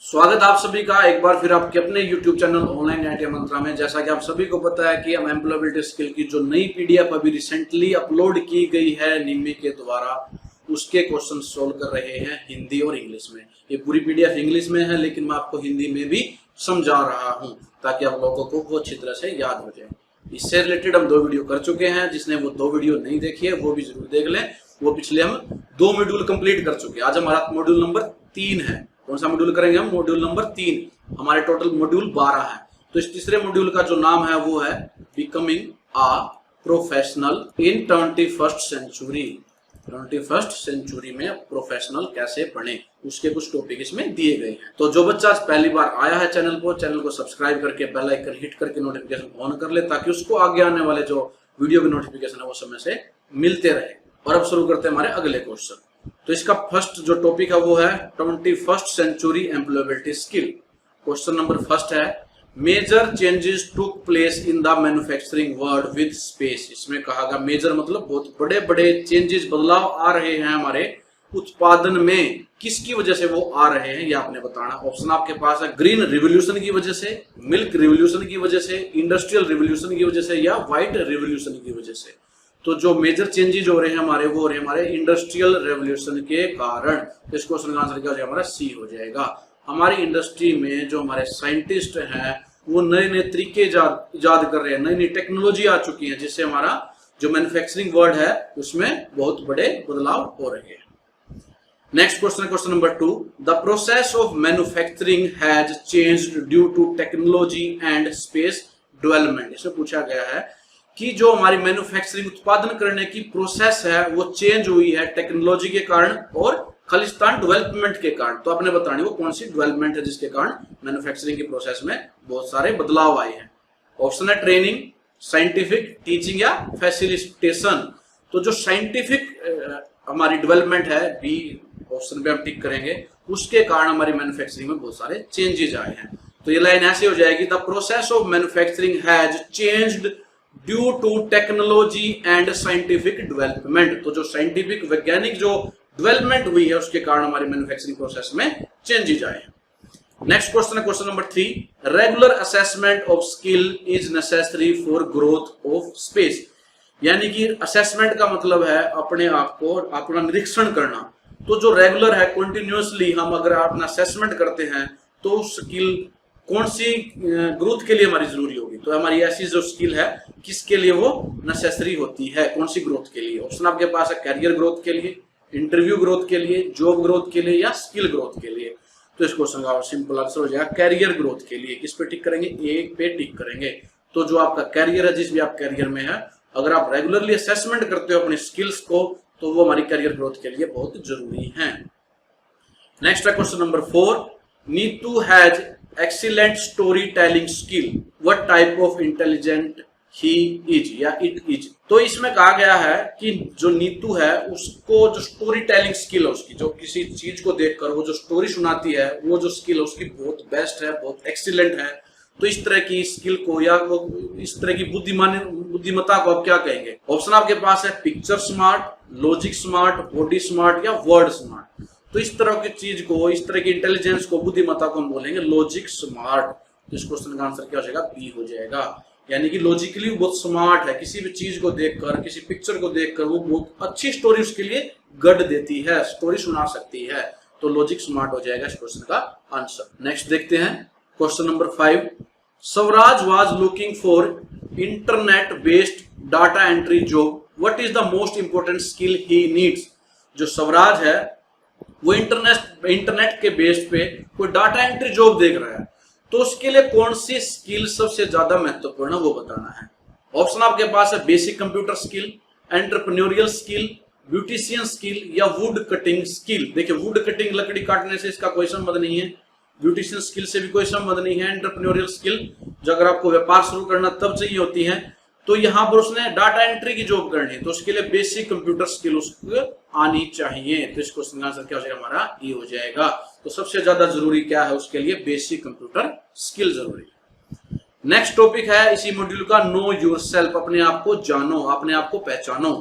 स्वागत आप सभी का एक बार फिर आपके अपने YouTube चैनल ऑनलाइन आईटी मंत्रा में। जैसा कि आप सभी को पता है कि हम एम्प्लॉयबिलिटी स्किल की जो नई पीडीएफ अभी रिसेंटली अपलोड की गई है निम्मी के द्वारा, उसके क्वेश्चन सोल्व कर रहे हैं हिंदी और इंग्लिश में। ये पूरी पीडीएफ इंग्लिश में है, लेकिन मैं आपको हिंदी में भी समझा रहा हूँ ताकि आप लोगों को वो अच्छी तरह से याद हो जाए। इससे रिलेटेड हम 2 वीडियो कर चुके हैं। जिसने वो 2 वीडियो नहीं देखी है वो भी जरूर देख लें। वो पिछले हम 2 मॉड्यूल कंप्लीट कर चुके हैं। आज हमारा मॉड्यूल नंबर 3 है। कौन सा मॉड्यूल करेंगे हम? Module number 3। हमारे टोटल मॉड्यूल 12 है। तो इस तीसरे मॉड्यूल का जो नाम है वो है becoming a professional in 21st century. 21st century में प्रोफेशनल कैसे बने, उसके कुछ टॉपिक इसमें दिए गए हैं। तो जो बच्चा पहली बार आया है चैनल को सब्सक्राइब करके बेल आइकन हिट करके नोटिफिकेशन ऑन कर ले, ताकि उसको आगे आने वाले जो वीडियो के नोटिफिकेशन है वो समय से मिलते रहे। और अब शुरू करते हैं हमारे अगले क्वेश्चन। तो इसका फर्स्ट जो टॉपिक है वो है 21st century employability skill. Question number first है major changes took place in the manufacturing world with space. इसमें कहा गया मेजर मतलब बहुत बड़े बड़े चेंजेस, बदलाव आ रहे हैं हमारे उत्पादन में। किसकी वजह से वो आ रहे हैं ये आपने बताना। ऑप्शन आपके पास है ग्रीन रिवोल्यूशन की वजह से, मिल्क रिवोल्यूशन की वजह से, इंडस्ट्रियल रिवोल्यूशन की वजह से या व्हाइट रिवोल्यूशन की वजह से। तो जो मेजर चेंजेस हो रहे हैं हमारे वो हो रहे हैं हमारे इंडस्ट्रियल रेवोल्यूशन के कारण। तो इस क्वेश्चन का आंसर क्या हो जाएगा? हमारा सी हो जाएगा। हमारी इंडस्ट्री में जो हमारे साइंटिस्ट हैं वो नए नए तरीके इजाद कर रहे हैं, नई नई टेक्नोलॉजी आ चुकी है, जिससे हमारा जो मैन्युफैक्चरिंग वर्ल्ड है उसमें बहुत बड़े बदलाव हो रहे हैं। Next question, question number 2। The process of manufacturing has changed due to technology and space development. इसमें पूछा गया है कि जो हमारी मैन्युफैक्चरिंग उत्पादन करने की प्रोसेस है वो चेंज हुई है टेक्नोलॉजी के कारण और खालिस्तान डेवलपमेंट के कारण। तो आपने बतानी वो कौन सी डेवलपमेंट है जिसके कारण मैन्युफैक्चरिंग की प्रोसेस में बहुत सारे बदलाव आए हैं। ऑप्शन है ट्रेनिंग, साइंटिफिक, टीचिंग या फैसिलिटेशन। तो जो साइंटिफिक हमारी डेवलपमेंट है, बी ऑप्शन पे हम टिक करेंगे, उसके कारण हमारी मैन्युफैक्चरिंग में बहुत सारे चेंजेस आए हैं। तो ये लाइन ऐसे हो जाएगी the process of manufacturing has changed due to technology and scientific development. तो जो साइंटिफिक वैज्ञानिक जो डेवलपमेंट हुई है उसके कारण हमारी मैन्युफैक्चरिंग प्रोसेस में चेंजेस आए हैं। नेक्स्ट क्वेश्चन है question number 3। Regular assessment of skill is necessary for growth of space. यानी कि असेसमेंट का मतलब है अपने आप को अपना निरीक्षण करना। तो जो रेगुलर है, कंटिन्यूअसली हम अगर अपना असेसमेंट करते हैं तो स्किल कौन सी ग्रोथ के लिए हमारी जरूरी होगी। तो हमारी ऐसी जो स्किल है किसके लिए वो नेसेसरी होती है, कौन सी ग्रोथ के लिए। ऑप्शन आपके पास है कैरियर ग्रोथ के लिए, इंटरव्यू ग्रोथ के लिए, जॉब ग्रोथ के लिए या स्किल ग्रोथ के लिए। तो इस क्वेश्चन का सिंपल आंसर हो जाएगा कैरियर ग्रोथ के लिए। किस पे टिक करेंगे? ए पे टिक करेंगे। तो जो आपका कैरियर है, जिस भी आप कैरियर में है, अगर आप रेगुलरली असेसमेंट करते हो अपनी स्किल्स को तो वो हमारी कैरियर ग्रोथ के लिए बहुत जरूरी है। नेक्स्ट है question number 4। Neetu has excellent storytelling skill. What type of intelligent he is या it is। तो इसमें कहा गया है कि जो नीतू है उसको जो स्टोरी टेलिंग स्किल है उसकी, जो किसी चीज को देखकर वो जो स्टोरी सुनाती है, वो जो स्किल है उसकी बहुत बेस्ट है, बहुत एक्सीलेंट है। तो इस तरह की स्किल को या वो इस तरह की बुद्धिमत्ता को आप क्या कहेंगे? ऑप्शन आपके पास है picture smart, logic smart, body smart या वर्ड स्मार्ट। तो इस तरह की चीज को, इस तरह की इंटेलिजेंस को, बुद्धिमत्ता को हम बोलेंगे लॉजिक स्मार्ट। तो इस क्वेश्चन का आंसर क्या हो जाएगा? बी हो जाएगा। यानी कि लॉजिकली बहुत स्मार्ट है, किसी भी चीज को देखकर, किसी पिक्चर को देखकर वो बहुत अच्छी स्टोरी उसके लिए गढ़ देती है, स्टोरी सुना सकती है। तो लॉजिक स्मार्ट हो जाएगा इस क्वेश्चन का आंसर। नेक्स्ट देखते हैं question number 5। Swaraj was looking for internet based data entry job. What is the most important skill he needs. जो स्वराज है वो इंटरनेट के बेस पे कोई डाटा एंट्री जॉब देख रहा है, तो उसके लिए कौन सी स्किल सबसे ज्यादा महत्वपूर्ण है वो बताना है। ऑप्शन आपके पास है basic computer skill, entrepreneurial skill, beautician skill या वुड कटिंग स्किल। देखिए वुड कटिंग, लकड़ी काटने से इसका कोई संबंध नहीं है, ब्यूटिशियन स्किल से भी कोई संबंध नहीं है। एंटरप्रेन्योरियल स्किल जो अगर आपको व्यापार शुरू करना तब चाहिए होती है। तो यहाँ पर उसने डाटा एंट्री की जॉब करनी है, तो उसके लिए बेसिक कंप्यूटर स्किल उसको आनी चाहिए। तो इस क्वेश्चन का आंसर क्या हो जाएगा? हमारा ई हो जाएगा। तो सबसे ज्यादा जरूरी क्या है उसके लिए? बेसिक कंप्यूटर स्किल जरूरी है। नेक्स्ट टॉपिक है इसी मॉड्यूल का नो योरसेल्फ। अपने आप को जानो, अपने आप को पहचानो।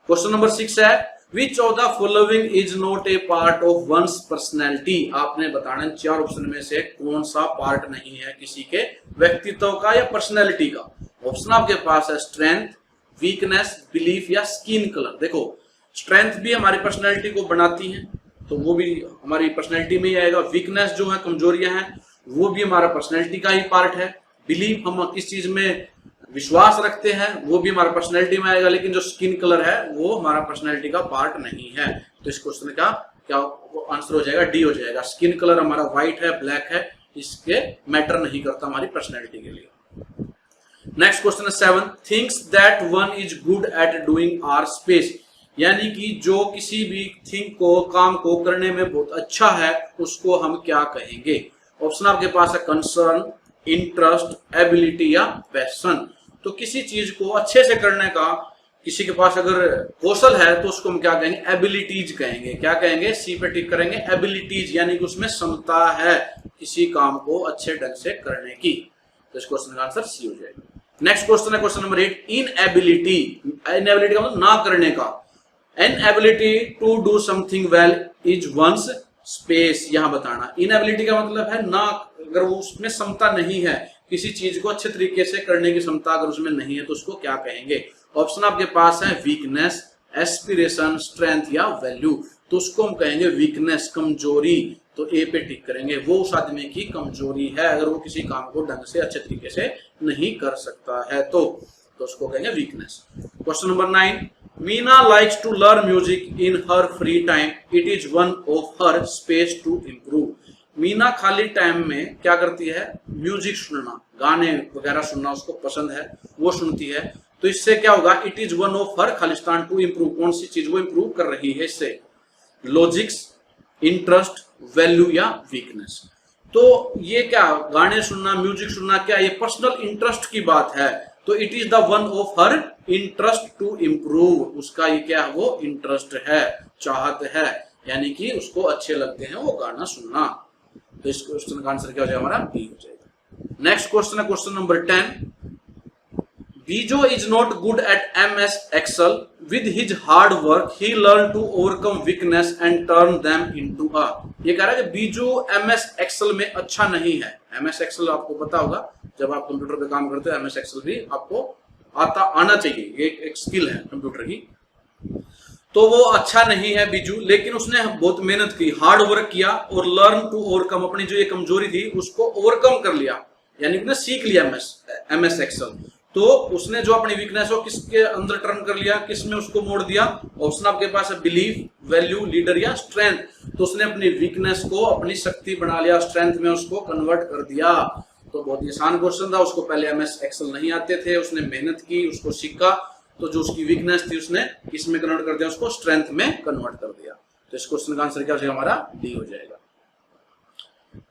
क्वेश्चन नंबर 6 है which of the following is not a part of one's personality. आपने बताना चार ऑप्शन में से कौन सा पार्ट नहीं है किसी के व्यक्तित्व का या पर्सनैलिटी का। ऑप्शन आपके पास है स्ट्रेंथ, वीकनेस, बिलीफ या स्किन कलर। देखो स्ट्रेंथ भी हमारी पर्सनैलिटी को बनाती है तो वो भी हमारी पर्सनैलिटी में ही आएगा। वीकनेस जो है, कमजोरियां हैं, वो भी हमारा पर्सनैलिटी का ही पार्ट है। बिलीफ, हम किस चीज में विश्वास रखते हैं, वो भी हमारा पर्सनैलिटी में आएगा। लेकिन जो स्किन कलर है वो हमारा पर्सनैलिटी का पार्ट नहीं है। तो इस क्वेश्चन का क्या आंसर हो जाएगा? डी हो जाएगा। स्किन कलर हमारा व्हाइट है, ब्लैक है, इसके मैटर नहीं करता हमारी पर्सनैलिटी के लिए। नेक्स्ट क्वेश्चन है 7, things that one is good at doing are space. यानी कि जो किसी भी थिंग को, काम को करने में बहुत अच्छा है, उसको हम क्या कहेंगे? ऑप्शन आपके पास है कंसर्न, इंटरेस्ट, एबिलिटी या पैशन। तो किसी चीज को अच्छे से करने का किसी के पास अगर कौशल है तो उसको हम क्या कहेंगे? एबिलिटीज कहेंगे। क्या कहेंगे? सी पे टिक करेंगे, एबिलिटीज, यानी कि उसमें क्षमता है किसी काम को अच्छे ढंग से करने की। तो इस क्वेश्चन का आंसर सी हो जाएगा। नेक्स्ट क्वेश्चन है क्वेश्चन नंबर 8, इनएबिलिटी। इनएबिलिटी का मतलब ना करने का। Inability to do something well is one's space. यहां बताना इनएबिलिटी का मतलब है ना, अगर वो उसमें क्षमता नहीं है, किसी चीज को अच्छे तरीके से करने की क्षमता अगर उसमें नहीं है तो उसको क्या कहेंगे? ऑप्शन आपके पास है वीकनेस, एस्पिरेशन, स्ट्रेंथ या वैल्यू। तो उसको हम कहेंगे वीकनेस, कमजोरी। तो ए पे टिक करेंगे। वो उस आदमी की कमजोरी है अगर वो किसी काम को ढंग से अच्छे तरीके से नहीं कर सकता है तो उसको कहेंगे weakness. Question number 9, Meena likes to learn music in her free time, it is one of her space to improve. Meena खाली टाइम में क्या करती है? म्यूजिक सुनना, गाने वगैरह सुनना उसको पसंद है, वो सुनती है। तो इससे क्या होगा? It is one of her Khalistan to improve. कौन सी चीज वो इम्प्रूव कर रही है इससे? लॉजिक्स, इंटरेस्ट, वैल्यू या वीकनेस। तो ये क्या, गाने सुनना, म्यूजिक सुनना, क्या ये पर्सनल इंटरेस्ट की बात है? तो it is the one of her interest to improve. उसका ये क्या है? वो इंटरेस्ट है, चाहत है, यानी कि उसको अच्छे लगते हैं वो गाना सुनना। तो इस क्वेश्चन का आंसर क्या हो जाएगा? हमारा बी हो जाएगा। नेक्स्ट क्वेश्चन है क्वेश्चन नंबर 10, बीजो is not good at MS Excel, with his hard work he learned to overcome weakness and turn them into a। ये कह रहा है कि बीजो MS Excel में अच्छा नहीं है। MS Excel आपको पता होगा, जब आप कंप्यूटर पे काम करते हो MS Excel भी आपको आना चाहिए, ये एक स्किल है कंप्यूटर की। तो वो अच्छा नहीं है बीजू, लेकिन उसने बहुत मेहनत की, हार्ड वर्क किया और लर्न टू ओवरकम, अपनी जो ये कमजोरी थी उसको ओवरकम कर लिया, यानी उसने सीख लिया MS Excel। तो उसने जो अपनी वीकनेस हो किसके अंदर टर्न कर लिया, किसमें उसको मोड़ दिया? ऑप्शन आपके पास है बिलीफ, वैल्यू, लीडर या स्ट्रेंथ। तो उसने अपनी वीकनेस को अपनी शक्ति बना लिया, स्ट्रेंथ में उसको कन्वर्ट कर दिया। तो बहुत ही आसान क्वेश्चन था। उसको पहले MS Excel नहीं आते थे, उसने मेहनत की, उसको सीखा, तो जो उसकी वीकनेस थी उसने किसमें कन्वर्ट कर दिया? उसको स्ट्रेंथ में कन्वर्ट कर दिया। तो इस क्वेश्चन का आंसर क्या हो जाएगा? हमारा डी हो जाएगा।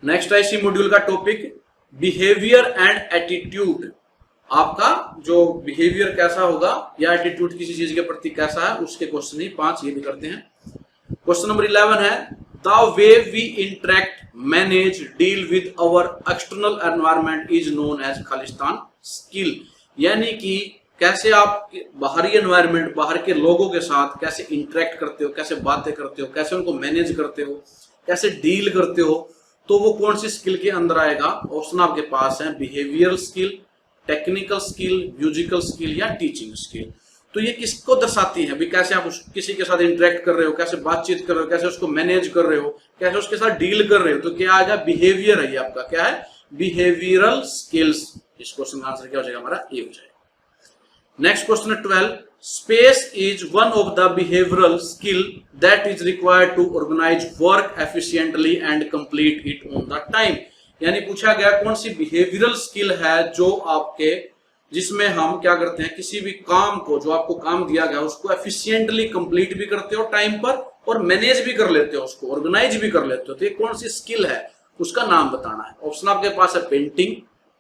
नेक्स्ट है इसी मॉड्यूल का टॉपिक बिहेवियर एंड एटीट्यूड। आपका जो बिहेवियर कैसा होगा या एटीट्यूड किसी चीज के प्रति कैसा है, उसके क्वेश्चन ही 5 ये भी करते हैं। क्वेश्चन नंबर 11 है the way we interact, manage, deal with our external environment is known as Khalistan skill. यानी कि कैसे आप बाहरी एनवायरनमेंट, बाहर के लोगों के साथ कैसे इंटरेक्ट करते हो, कैसे बातें करते हो, कैसे उनको मैनेज करते हो, कैसे डील करते हो, तो वो कौन सी स्किल के अंदर आएगा? ऑप्शन आपके पास है behavioural skill, technical skill, musical skill या टीचिंग स्किल। तो ये किसको दर्शाती है भी? कैसे आप किसी के साथ इंटरेक्ट कर रहे हो, कैसे बातचीत कर रहे हो, कैसे उसको मैनेज कर रहे हो, कैसे उसके साथ डील कर रहे हो। तो क्या आएगा? बिहेवियर है ये आपका, क्या है? Behavioural skills. इस क्वेश्चन का आंसर क्या हो जाएगा? हमारा ए हो जाएगा। नेक्स्ट क्वेश्चन है 12, space is one of the behavioural skill that is required to organise work efficiently and complete it on the time. यानी पूछा गया कौन सी बिहेवियरल स्किल है जो आपके, जिसमें हम क्या करते हैं, किसी भी काम को, जो आपको काम दिया गया उसको एफिशिएंटली कंप्लीट भी करते हो टाइम पर और मैनेज भी कर लेते हो, उसको ऑर्गेनाइज भी कर लेते हो। तो ये कौन सी स्किल है, उसका नाम बताना है। ऑप्शन आपके पास है पेंटिंग,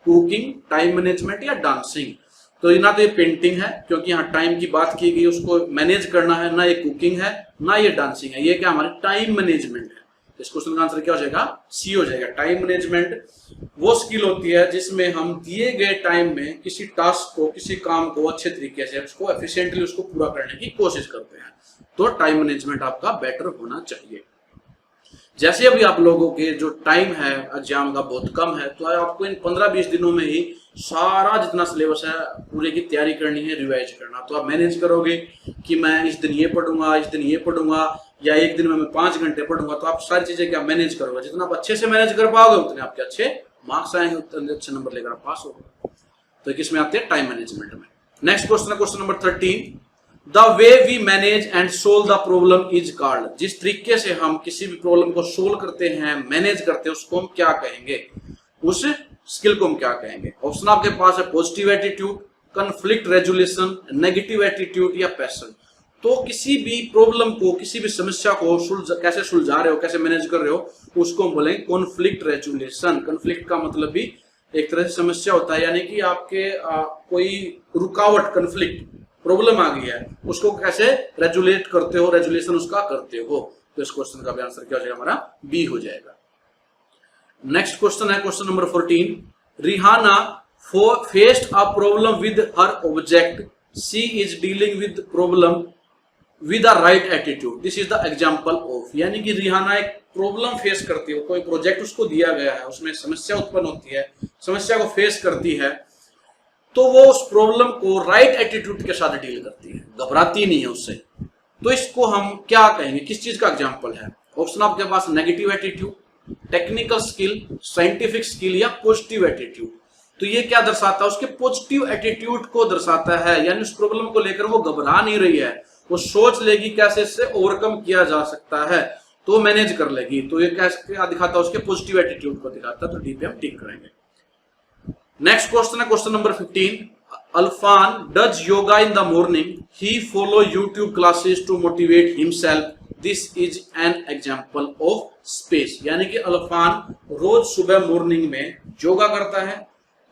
कुकिंग, टाइम मैनेजमेंट या डांसिंग। तो ना तो ये पेंटिंग है क्योंकि यहाँ टाइम की बात की गई, उसको मैनेज करना है, ना ये कुकिंग है, ना ये डांसिंग है। ये क्या हमारी टाइम मैनेजमेंट है। इस क्वेश्चन का आंसर क्या हो जाएगा? सी हो जाएगा। टाइम मैनेजमेंट वो स्किल होती है जिसमें हम दिए गए टाइम में किसी टास्क को, किसी काम को अच्छे तरीके से, उसको एफिशिएंटली उसको पूरा करने की कोशिश करते हैं। तो टाइम मैनेजमेंट आपका बेटर होना चाहिए। जैसे अभी आप लोगों के जो टाइम है एग्जाम का बहुत कम है, तो आपको इन 15-20 दिनों में ही सारा जितना सिलेबस है पूरे की तैयारी करनी है, रिवाइज करना। तो आप मैनेज करोगे कि मैं इस दिन ये पढ़ूंगा, इस दिन ये पढ़ूंगा, या एक दिन में मैं 5 घंटे पढ़ूंगा, तो आप सारी चीजें क्या मैनेज करोगे। जितना आप अच्छे से मैनेज कर पाओगे उतने आपके अच्छे मार्क्स आएंगे, उतने अच्छे नंबर लेकर आप पास होगे। तो किसमें आते हैं, टाइम मैनेजमेंट में। नेक्स्ट क्वेश्चन है question number 13, the way we manage and solve the problem is called. जिस तरीके से हम किसी भी प्रॉब्लम को सोल्व करते हैं, मैनेज करते हैं, उसको हम क्या कहेंगे, उस स्किल को हम क्या कहेंगे। ऑप्शन आपके पास है positive attitude, conflict resolution, negative attitude या पैशन। तो किसी भी प्रॉब्लम को, किसी भी समस्या को कैसे सुलझा रहे हो, कैसे मैनेज कर रहे हो, उसको हम बोलेंगे कॉन्फ्लिक्ट रेजोल्यूशन। कन्फ्लिक्ट का मतलब भी एक तरह से समस्या होता है, यानी कि आपके कोई रुकावट, कन्फ्लिक्ट, प्रॉब्लम आ गई है, उसको कैसे रेजुलेट करते हो, रेजुलेशन उसका करते हो। तो इस क्वेश्चन का भी आंसर क्या हो जाएगा, हमारा बी हो जाएगा। नेक्स्ट क्वेश्चन है question number 14, Rihana faced a problem with her object, she is dealing with problem with a right attitude, this is the example of. यानी कि रिहाना एक प्रॉब्लम फेस करती है, कोई प्रोजेक्ट उसको दिया गया है, उसमें समस्या उत्पन्न होती है, समस्या को फेस करती है, तो वो उस प्रॉब्लम को राइट एटीट्यूड के साथ डील करती है, घबराती नहीं है उससे। तो इसको हम क्या कहेंगे, किस चीज का एग्जांपल है। ऑप्शन आपके पास negative attitude, technical skill, scientific skill या पॉजिटिव एटीट्यूड। तो ये क्या दर्शाता है, उसके पॉजिटिव एटीट्यूड को दर्शाता है, यानी उस प्रॉब्लम को लेकर वो घबरा नहीं रही है, वो सोच लेगी कैसे इससे ओवरकम किया जा सकता है, तो मैनेज कर लेगी। तो ये क्या दिखाता है, उसके पॉजिटिव एटीट्यूड को दिखाता है। तो डी पे हम टिक करेंगे। नेक्स्ट क्वेश्चन है question number 15, Alfan does yoga in the morning, he follow YouTube classes to motivate himself, this is an example of space. यानी कि अल्फान रोज सुबह मॉर्निंग में योगा करता है,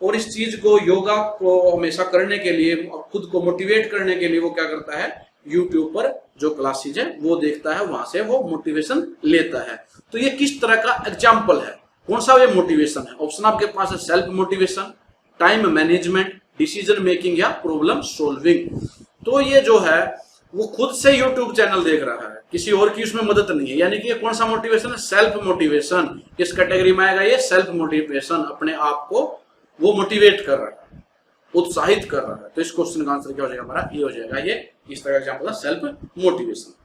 और इस चीज को, योगा को हमेशा करने के लिए, खुद को मोटिवेट करने के लिए वो क्या करता है, यूट्यूब पर जो क्लासेज है वो देखता है, वहां से वो मोटिवेशन लेता है। तो ये किस तरह का एग्जाम्पल है, कौन सा ये मोटिवेशन है। ऑप्शन आपके पास है self motivation, time management, decision making या प्रॉब्लम सॉल्विंग। तो ये जो है वो खुद से यूट्यूब चैनल देख रहा है, किसी और की उसमें मदद नहीं है। यानी कि ये कौन सा मोटिवेशन है, सेल्फ मोटिवेशन। किस कैटेगरी में आएगा ये, सेल्फ मोटिवेशन, अपने आप को वो मोटिवेट कर रहा है, उत्साहित कर रहा है। तो इस क्वेश्चन का आंसर क्या हो जाएगा, हमारा ये हो जाएगा। ये इस तरह का एग्जांपल है सेल्फ मोटिवेशन।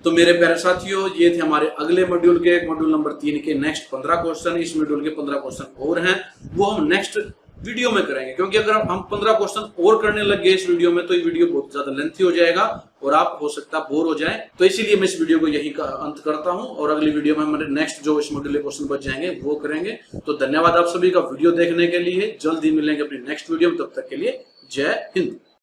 तो मेरे प्यारे साथियों, ये थे हमारे अगले मॉड्यूल के, मॉड्यूल नंबर 3 के नेक्स्ट 15 क्वेश्चन। इस मॉड्यूल के 15 क्वेश्चन और हैं, वो हम नेक्स्ट वीडियो में करेंगे, क्योंकि अगर हम 15 क्वेश्चन और करने लग गए इस वीडियो में, तो ये वीडियो बहुत ज्यादा लेंथी हो जाएगा और आप हो सकता है बोर हो जाए। तो इसीलिए मैं इस वीडियो को यही का अंत करता हूं, और अगली वीडियो में हमारे नेक्स्ट जो इस मॉड्यूल के क्वेश्चन बच जाएंगे वो करेंगे। तो धन्यवाद आप सभी का वीडियो देखने के लिए। जल्द ही मिलेंगे अपनी नेक्स्ट वीडियो में, तब तक के लिए जय हिंद।